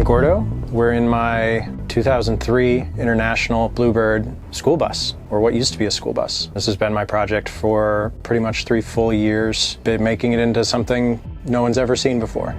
Gordo. We're in my 2003 International Bluebird school bus, or what used to be a school bus. This has been my project for pretty much 3 full years, been making it into something no one's ever seen before.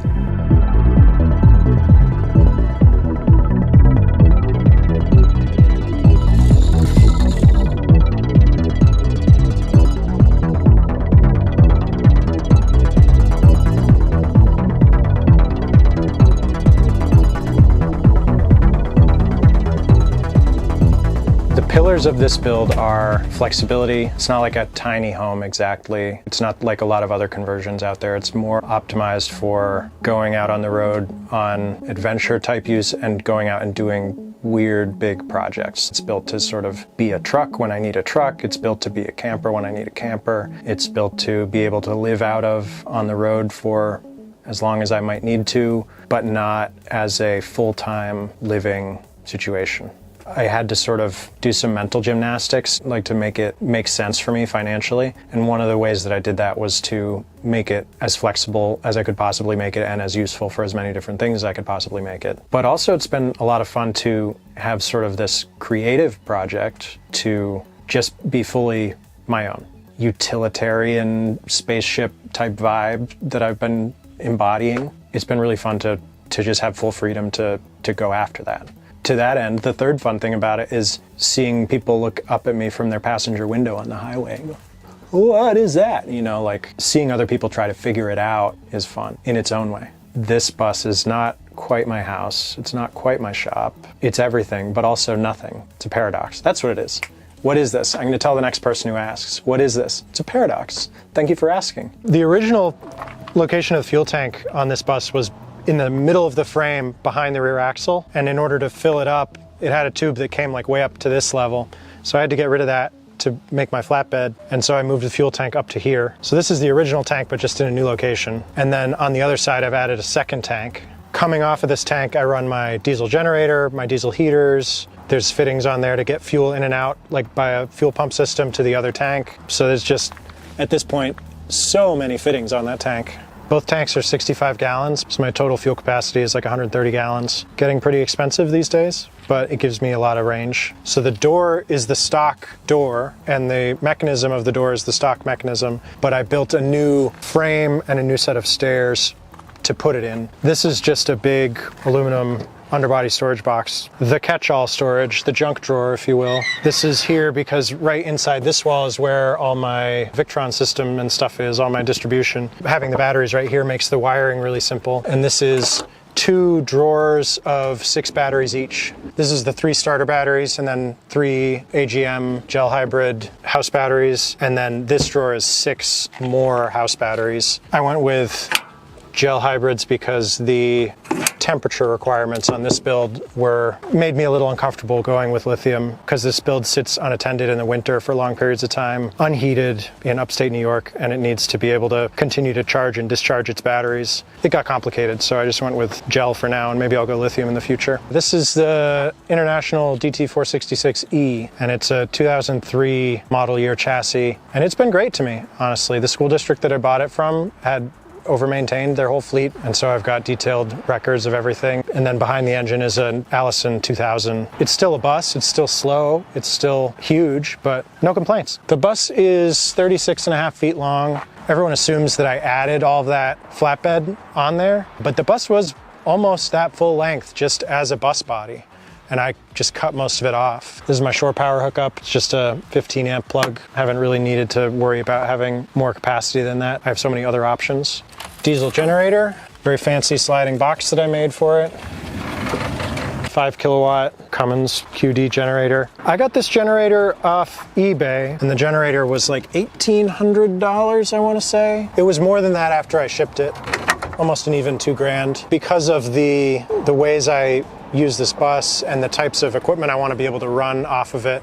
The pillars of this build are flexibility. It's not like a tiny home exactly. It's not like a lot of other conversions out there. It's more optimized for going out on the road on adventure type use and going out and doing weird big projects. It's built to sort of be a truck when I need a truck. It's built to be a camper when I need a camper. It's built to be able to live out of on the road for as long as I might need to, but not as a full-time living situation. I had to sort of do some mental gymnastics, like to make it make sense for me financially. And one of the ways that I did that was to make it as flexible as I could possibly make it and as useful for as many different things as I could possibly make it. But also it's been a lot of fun to have sort of this creative project to just be fully my own. Utilitarian spaceship type vibe that I've been embodying. It's been really fun to just have full freedom to go after that. To that end, the third fun thing about it is seeing people look up at me from their passenger window on the highway and go, "What is that?" You know, like seeing other people try to figure it out is fun in its own way. This bus is not quite my house. It's not quite my shop. It's everything, but also nothing. It's a paradox. That's what it is. What is this? I'm going to tell the next person who asks. What is this? It's a paradox. Thank you for asking. The original location of the fuel tank on this bus was in the middle of the frame behind the rear axle, and in order to fill it up, it had a tube that came like way up to this level. So I had to get rid of that to make my flatbed, and so I moved the fuel tank up to here. So this is the original tank, but just in a new location. And then on the other side, I've added a second tank. Coming off of this tank, I run my diesel generator, my diesel heaters. There's fittings on there to get fuel in and out, like by a fuel pump system to the other tank. So there's just, at this point, so many fittings on that tank. Both tanks are 65 gallons, so my total fuel capacity is like 130 gallons. Getting pretty expensive these days, but it gives me a lot of range. So the door is the stock door, and the mechanism of the door is the stock mechanism, but I built a new frame and a new set of stairs to put it in. This is just a big aluminum underbody storage box, the catch-all storage, the junk drawer, if you will. This is here because right inside this wall is where all my Victron system and stuff is, all my distribution. Having the batteries right here makes the wiring really simple. And this is 2 drawers of 6 batteries each. This is the 3 starter batteries, and then 3 AGM gel hybrid house batteries. And then this drawer is 6 more house batteries. I went with gel hybrids because the temperature requirements on this build made me a little uncomfortable going with lithium, because this build sits unattended in the winter for long periods of time, unheated in upstate New York, and it needs to be able to continue to charge and discharge its batteries. It got complicated, so I just went with gel for now, and maybe I'll go lithium in the future. This is the International DT466E, and it's a 2003 model year chassis, and it's been great to me, honestly. The school district that I bought it from had over-maintained their whole fleet, and so I've got detailed records of everything. And then behind the engine is an Allison 2000. It's still a bus, it's still slow, it's still huge, but no complaints. The bus is 36.5 feet long. Everyone assumes that I added all of that flatbed on there, but the bus was almost that full length just as a bus body, and I just cut most of it off. This is my shore power hookup. It's just a 15 amp plug. Haven't really needed to worry about having more capacity than that. I have so many other options. Diesel generator, very fancy sliding box that I made for it. 5 kilowatt Cummins QD generator. I got this generator off eBay, and the generator was like $1,800, I want to say. It was more than that after I shipped it, almost an even $2,000. Because of the ways I use this bus and the types of equipment I want to be able to run off of it,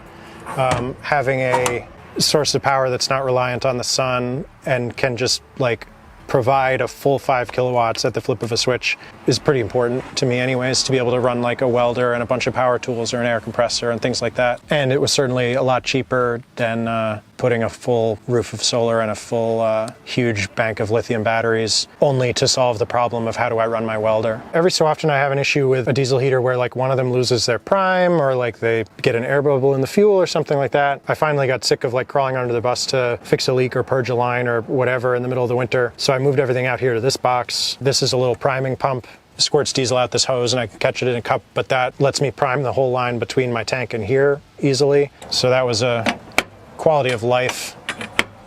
having a source of power that's not reliant on the sun and can just like provide a full 5 kilowatts at the flip of a switch is pretty important to me anyways, to be able to run like a welder and a bunch of power tools or an air compressor and things like that. And it was certainly a lot cheaper than putting a full roof of solar and a full huge bank of lithium batteries only to solve the problem of how do I run my welder. Every so often I have an issue with a diesel heater where like one of them loses their prime or like they get an air bubble in the fuel or something like that. I finally got sick of like crawling under the bus to fix a leak or purge a line or whatever in the middle of the winter. So I moved everything out here to this box. This is a little priming pump. Squirts diesel out this hose and I can catch it in a cup, but that lets me prime the whole line between my tank and here easily. So that was a quality of life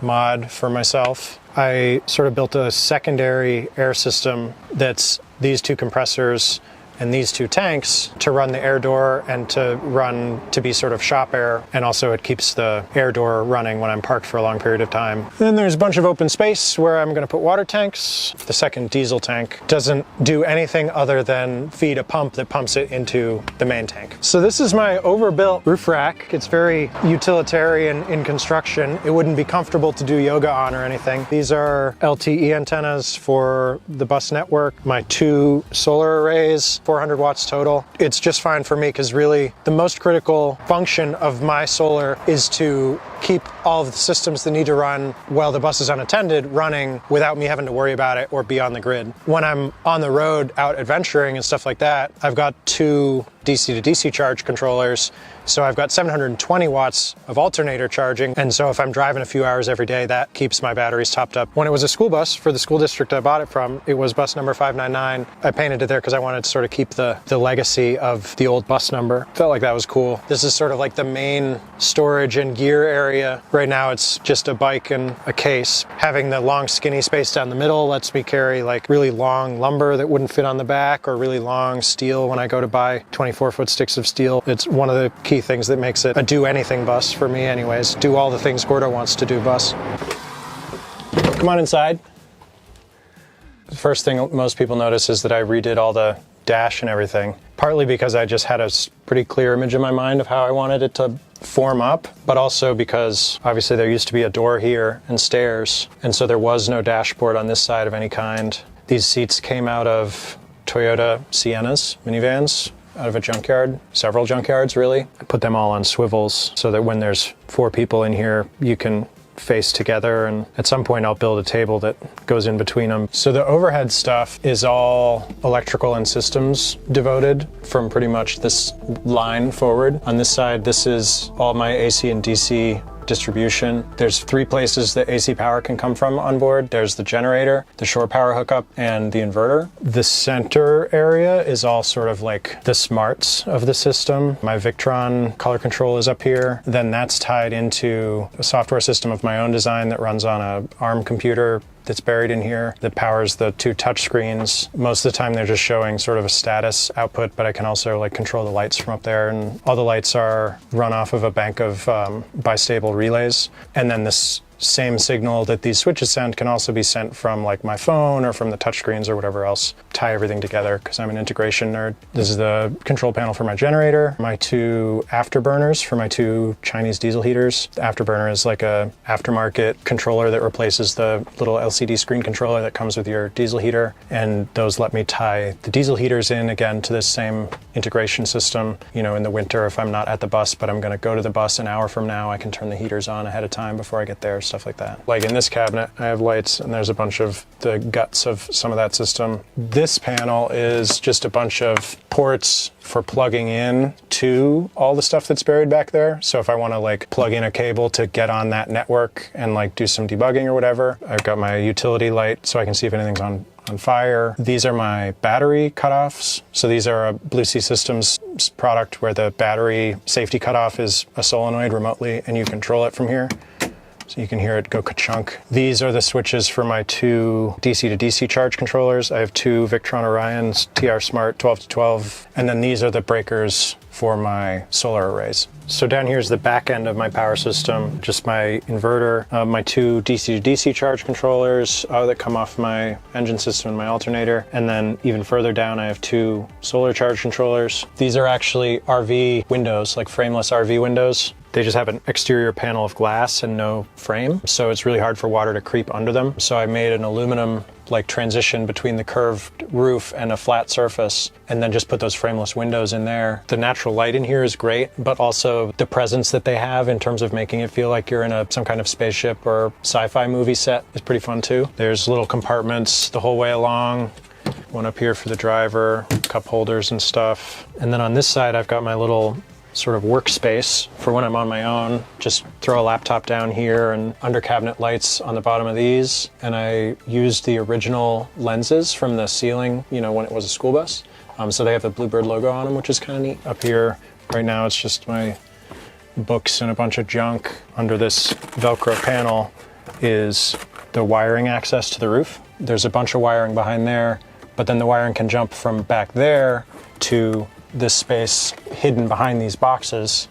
mod for myself. I sort of built a secondary air system that's these two compressors and these two tanks to run the air door and to be sort of shop air, and also it keeps the air door running when I'm parked for a long period of time. Then there's a bunch of open space where I'm going to put water tanks. The second diesel tank doesn't do anything other than feed a pump that pumps it into the main tank. So this is my overbuilt roof rack. It's very utilitarian in construction. It wouldn't be comfortable to do yoga on or anything. These are LTE antennas for the bus network. My 2 solar arrays, 400 watts total. It's just fine for me because really the most critical function of my solar is to keep all of the systems that need to run while the bus is unattended running without me having to worry about it or be on the grid. When I'm on the road out adventuring and stuff like that, I've got 2 DC to DC charge controllers. So I've got 720 watts of alternator charging. And so if I'm driving a few hours every day, that keeps my batteries topped up. When it was a school bus for the school district I bought it from, it was bus number 599. I painted it there because I wanted to sort of keep the legacy of the old bus number. Felt like that was cool. This is sort of like the main storage and gear area. Right now it's just a bike and a case. Having the long skinny space down the middle lets me carry like really long lumber that wouldn't fit on the back, or really long steel when I go to buy 24-foot sticks of steel. It's one of the key things that makes it a do-anything bus for me anyways. Do all the things Gordo wants to do bus. Come on inside. The first thing most people notice is that I redid all the dash and everything, partly because I just had a pretty clear image in my mind of how I wanted it to form up, but also because obviously there used to be a door here and stairs, and so there was no dashboard on this side of any kind. These seats came out of Toyota Siennas, minivans, out of a junkyard, several junkyards really. I put them all on swivels so that when there's 4 people in here, you can face together, and at some point I'll build a table that goes in between them. So the overhead stuff is all electrical and systems devoted from pretty much this line forward. On this side, this is all my AC and DC distribution. There's 3 places that AC power can come from on board. There's the generator, the shore power hookup, and the inverter. The center area is all sort of like the smarts of the system. My Victron color control is up here. Then that's tied into a software system of my own design that runs on a ARM computer that's buried in here that powers the 2 touch screens. Most of the time they're just showing sort of a status output, but I can also like control the lights from up there, and all the lights are run off of a bank of bistable relays. And then this same signal that these switches send can also be sent from like my phone or from the touchscreens or whatever else. Tie everything together because I'm an integration nerd. This is the control panel for my generator, my 2 afterburners for my 2 Chinese diesel heaters. The afterburner is like a aftermarket controller that replaces the little LCD screen controller that comes with your diesel heater, and those let me tie the diesel heaters in again to this same integration system. You know, in the winter if I'm not at the bus but I'm going to go to the bus an hour from now, I can turn the heaters on ahead of time before I get there. Stuff like that. Like in this cabinet, I have lights, and there's a bunch of the guts of some of that system. This panel is just a bunch of ports for plugging in to all the stuff that's buried back there. So if I want to like plug in a cable to get on that network and like do some debugging or whatever, I've got my utility light so I can see if anything's on fire. These are my battery cutoffs. So these are a Blue Sea Systems product where the battery safety cutoff is a solenoid remotely, and you control it from here. So you can hear it go ka-chunk. These are the switches for my 2 DC to DC charge controllers. I have 2 Victron Orions TR Smart 12 to 12, and then these are the breakers for my solar arrays. So down here is the back end of my power system, just my inverter, my 2 DC to DC charge controllers that come off my engine system and my alternator, and then even further down I have 2 solar charge controllers. These are actually RV windows, like frameless RV windows. They just have an exterior panel of glass and no frame, so it's really hard for water to creep under them. So I made an aluminum like transition between the curved roof and a flat surface, and then just put those frameless windows in there. The natural light in here is great, but also the presence that they have in terms of making it feel like you're in some kind of spaceship or sci-fi movie set is pretty fun too. There's little compartments the whole way along. One up here for the driver, cup holders and stuff. And then on this side, I've got my little sort of workspace for when I'm on my own. Just throw a laptop down here and under cabinet lights on the bottom of these. And I used the original lenses from the ceiling, you know, when it was a school bus. So they have the Bluebird logo on them, which is kind of neat. Up here, right now, it's just my books and a bunch of junk. Under this Velcro panel is the wiring access to the roof. There's a bunch of wiring behind there, but then the wiring can jump from back there to this space hidden behind these boxes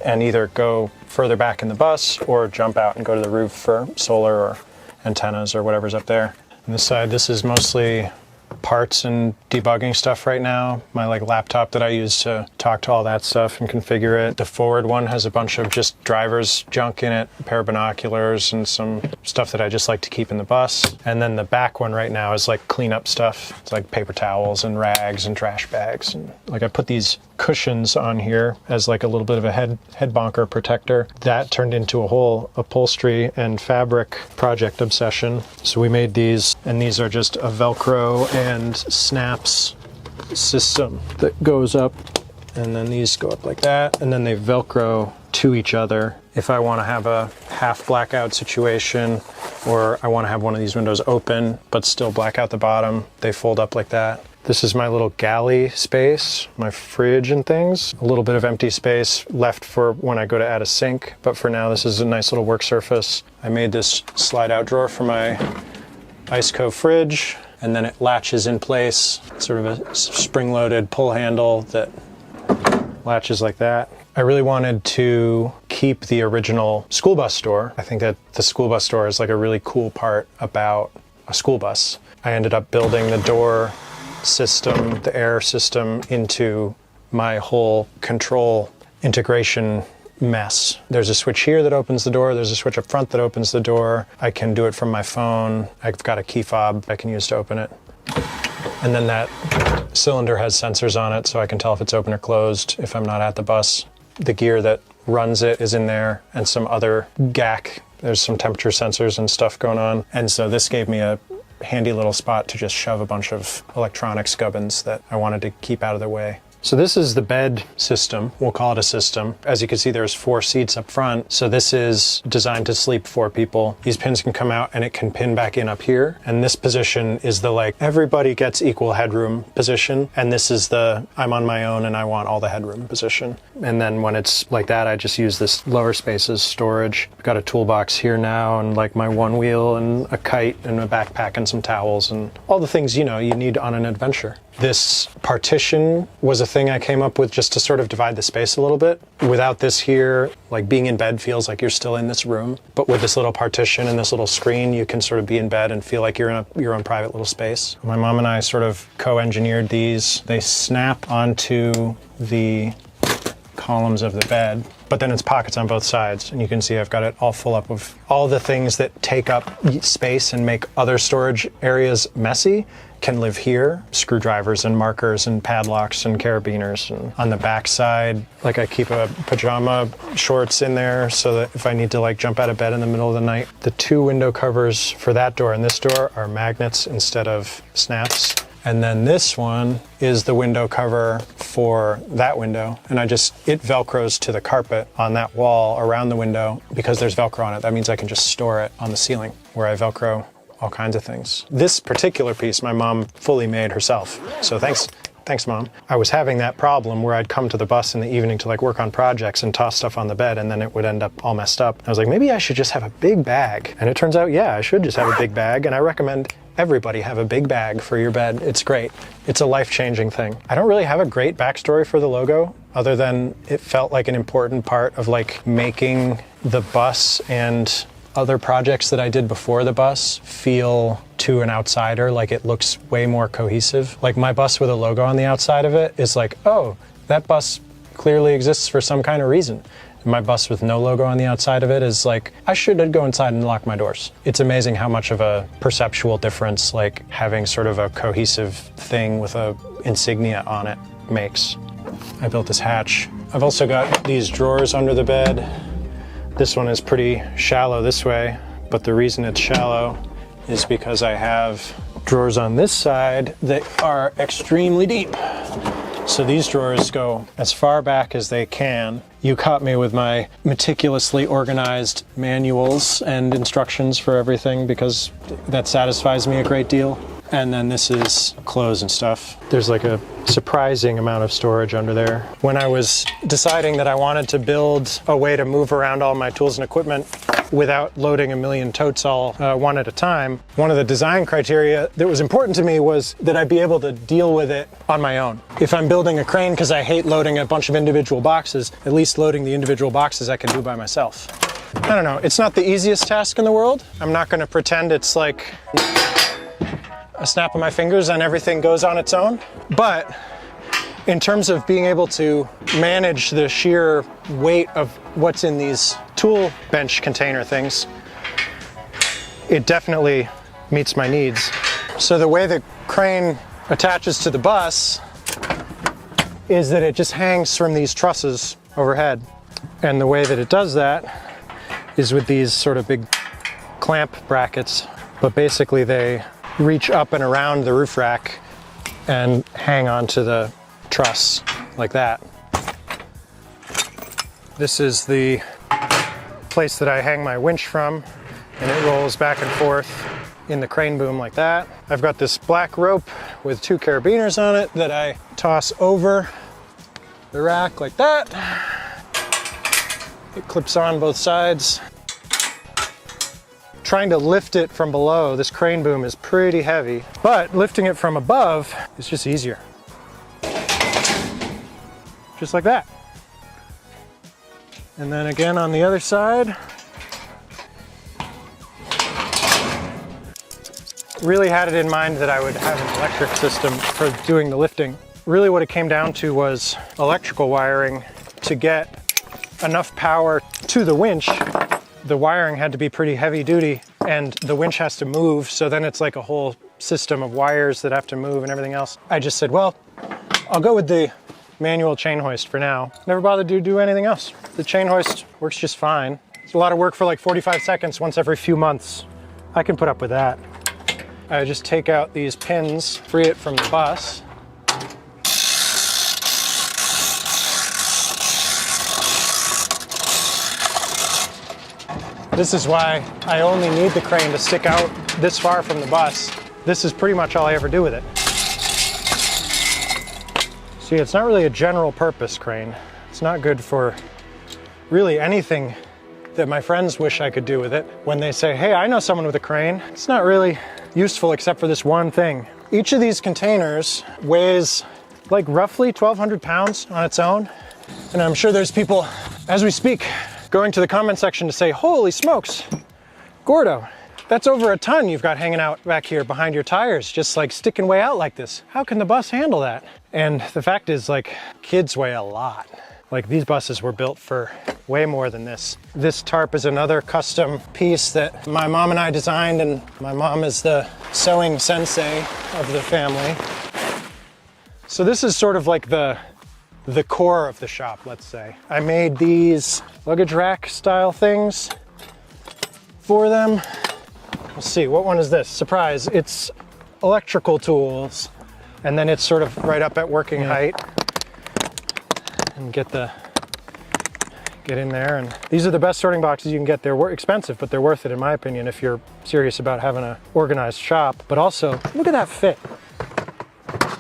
and either go further back in the bus or jump out and go to the roof for solar or antennas or whatever's up there. On this side, this is mostly parts and debugging stuff right now. My like laptop that I use to talk to all that stuff and configure it. The forward one has a bunch of just driver's junk in it, a pair of binoculars and some stuff that I just like to keep in the bus. And then the back one right now is like cleanup stuff. It's like paper towels and rags and trash bags. And like I put these cushions on here as like a little bit of a head bonker protector. That turned into a whole upholstery and fabric project obsession. So we made these, and these are just a Velcro and snaps system that goes up, and then these go up like that, and then they Velcro to each other. If I want to have a half blackout situation, or I want to have one of these windows open but still black out the bottom, they fold up like that. This is my little galley space, my fridge and things. A little bit of empty space left for when I go to add a sink, but for now this is a nice little work surface. I made this slide out drawer for my Ice Cove fridge, and then it latches in place, sort of a spring-loaded pull handle that latches like that. I really wanted to keep the original school bus door. I think that the school bus door is like a really cool part about a school bus. I ended up building the door system, the air system, into my whole control integration mess. There's a switch here that opens the door. There's a switch up front that opens the door. I can do it from my phone. I've got a key fob I can use to open it. And then that cylinder has sensors on it, so I can tell if it's open or closed if I'm not at the bus. The gear that runs it is in there, and some other GAC. There's some temperature sensors and stuff going on. And so this gave me a handy little spot to just shove a bunch of electronics gubbins that I wanted to keep out of the way. So this is the bed system. We'll call it a system. As you can see, there's 4 seats up front. So this is designed to sleep 4 people. These pins can come out and it can pin back in up here. And this position is the like, everybody gets equal headroom position. And this is the, I'm on my own and I want all the headroom position. And then when it's like that, I just use this lower spaces storage. I've got a toolbox here now and like my one wheel and a kite and a backpack and some towels and all the things, you know, you need on an adventure. This partition was a thing I came up with just to sort of divide the space a little bit. Without this here, like being in bed feels like you're still in this room. But with this little partition and this little screen, you can sort of be in bed and feel like you're in your own private little space. My mom and I sort of co-engineered these. They snap onto the columns of the bed, but then it's pockets on both sides. And you can see I've got it all full up of all the things that take up space and make other storage areas messy can live here. Screwdrivers and markers and padlocks and carabiners. And on the back side, like I keep a pajama shorts in there so that if I need to like jump out of bed in the middle of the night. The 2 window covers for that door and this door are magnets instead of snaps. And then this one is the window cover for that window. And it Velcros to the carpet on that wall around the window because there's Velcro on it. That means I can just store it on the ceiling where I Velcro all kinds of things. This particular piece, my mom fully made herself. So thanks, Mom. I was having that problem where I'd come to the bus in the evening to like work on projects and toss stuff on the bed and then it would end up all messed up. I was like, maybe I should just have a big bag. And it turns out, yeah, I should just have a big bag. And I recommend everybody have a big bag for your bed. It's great. It's a life-changing thing. I don't really have a great backstory for the logo other than it felt like an important part of like making the bus and other projects that I did before the bus feel to an outsider like it looks way more cohesive. Like my bus with a logo on the outside of it is like, oh, that bus clearly exists for some kind of reason. My bus with no logo on the outside of it is like, I should go inside and lock my doors. It's amazing how much of a perceptual difference like having sort of a cohesive thing with a insignia on it makes. I built this hatch. I've also got these drawers under the bed. This one is pretty shallow this way, but the reason it's shallow is because I have drawers on this side that are extremely deep. So these drawers go as far back as they can. You caught me with my meticulously organized manuals and instructions for everything because that satisfies me a great deal. And then this is clothes and stuff. There's like a surprising amount of storage under there. When I was deciding that I wanted to build a way to move around all my tools and equipment without loading a million totes all one at a time, one of the design criteria that was important to me was that I'd be able to deal with it on my own. If I'm building a crane because I hate loading a bunch of individual boxes, at least loading the individual boxes I can do by myself. I don't know, it's not the easiest task in the world. I'm not gonna pretend it's like a snap of my fingers and everything goes on its own. But in terms of being able to manage the sheer weight of what's in these tool bench container things, it definitely meets my needs. So the way the crane attaches to the bus is that it just hangs from these trusses overhead. And the way that it does that is with these sort of big clamp brackets, but basically they reach up and around the roof rack and hang onto the truss like that. This is the place that I hang my winch from, and it rolls back and forth in the crane boom like that. I've got this black rope with 2 carabiners on it that I toss over the rack like that. It clips on both sides. Trying to lift it from below, this crane boom is pretty heavy, but lifting it from above is just easier. Just like that. And then again on the other side. Really had it in mind that I would have an electric system for doing the lifting. Really what it came down to was electrical wiring to get enough power to the winch. The wiring had to be pretty heavy duty and the winch has to move, so then it's like a whole system of wires that have to move and everything else. I just said, well, I'll go with the manual chain hoist for now. Never bothered to do anything else. The chain hoist works just fine. It's a lot of work for like 45 seconds once every few months. I can put up with that. I just take out these pins, free it from the bus. This is why I only need the crane to stick out this far from the bus. This is pretty much all I ever do with it. See, it's not really a general purpose crane. It's not good for really anything that my friends wish I could do with it. When they say, hey, I know someone with a crane, it's not really useful except for this one thing. Each of these containers weighs like roughly 1,200 pounds on its own. And I'm sure there's people, as we speak, going to the comment section to say, holy smokes, Gordo, that's over a ton you've got hanging out back here behind your tires, just like sticking way out like this. How can the bus handle that? And the fact is, like, kids weigh a lot. Like, these buses were built for way more than this. This tarp is another custom piece that my mom and I designed, and my mom is the sewing sensei of the family. So this is sort of like the core of the shop, let's say. I made these luggage rack style things for them. Let's see, what one is this? Surprise, it's electrical tools. And then it's sort of right up at working height. And get in there. And these are the best sorting boxes you can get. They're expensive, but they're worth it in my opinion if you're serious about having an organized shop. But also, look at that fit.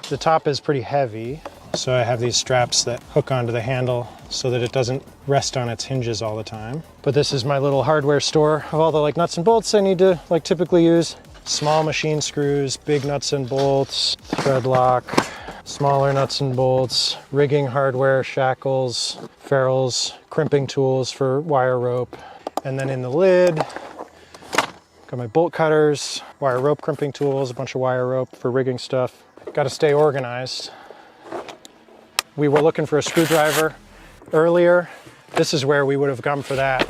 The top is pretty heavy. So I have these straps that hook onto the handle so that it doesn't rest on its hinges all the time. But this is my little hardware store of all the like nuts and bolts I need to like typically use. Small machine screws, big nuts and bolts, thread lock, smaller nuts and bolts, rigging hardware, shackles, ferrules, crimping tools for wire rope. And then in the lid, got my bolt cutters, wire rope crimping tools, a bunch of wire rope for rigging stuff. Got to stay organized. We were looking for a screwdriver earlier This is where we would have come for that.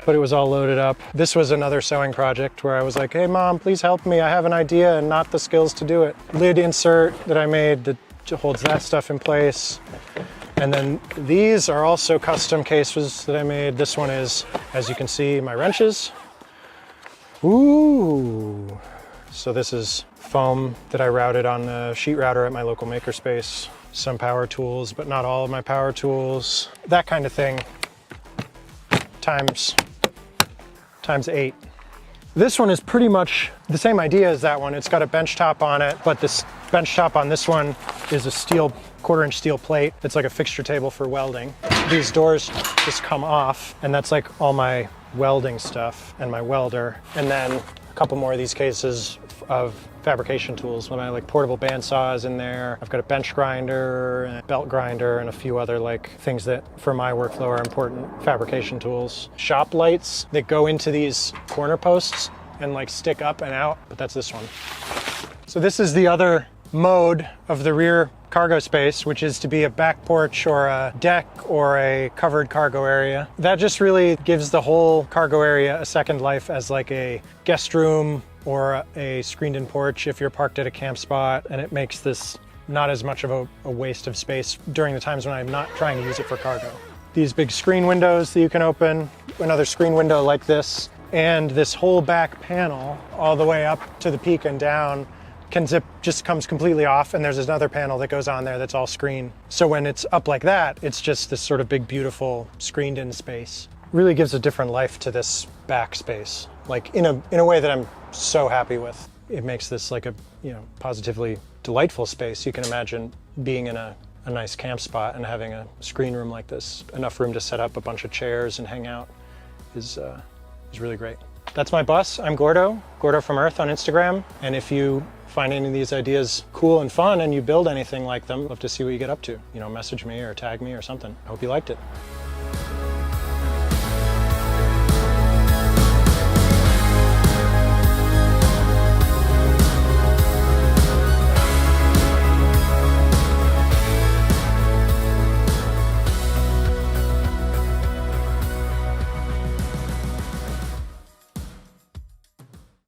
But it was all loaded up. This was another sewing project where I was like, hey mom, please help me. I have an idea and not the skills to do it. Lid insert that I made that holds that stuff in place. And then these are also custom cases that I made. This one is, as you can see, my wrenches. Ooh. So this is foam that I routed on the sheet router at my local makerspace. Some power tools, but not all of my power tools. That kind of thing. Times 8. This one is pretty much the same idea as that one. It's got a bench top on it, but this bench top on this one is a steel, 1/4-inch steel plate. It's like a fixture table for welding. These doors just come off, and that's like all my welding stuff and my welder. And then a couple more of these cases of fabrication tools. My like portable bandsaw is in there. I've got a bench grinder, and a belt grinder, and a few other like things that for my workflow are important fabrication tools. Shop lights that go into these corner posts and like stick up and out, but that's this one. So this is the other mode of the rear cargo space, which is to be a back porch or a deck or a covered cargo area. That just really gives the whole cargo area a second life as like a guest room or a screened-in porch if you're parked at a camp spot, and it makes this not as much of a waste of space during the times when I'm not trying to use it for cargo. These big screen windows that you can open, another screen window like this, and this whole back panel all the way up to the peak and down can zip, just comes completely off, and there's another panel that goes on there that's all screen. So when it's up like that, it's just this sort of big, beautiful screened-in space. Really gives a different life to this back space, like in a way that I'm so happy with. It makes this like a, you know, positively delightful space. You can imagine being in a nice camp spot and having a screen room like this. Enough room to set up a bunch of chairs and hang out is really great. That's my bus. I'm Gordo from Earth on Instagram. And if you find any of these ideas cool and fun and you build anything like them, I'd love to see what you get up to. You know, message me or tag me or something. I hope you liked it.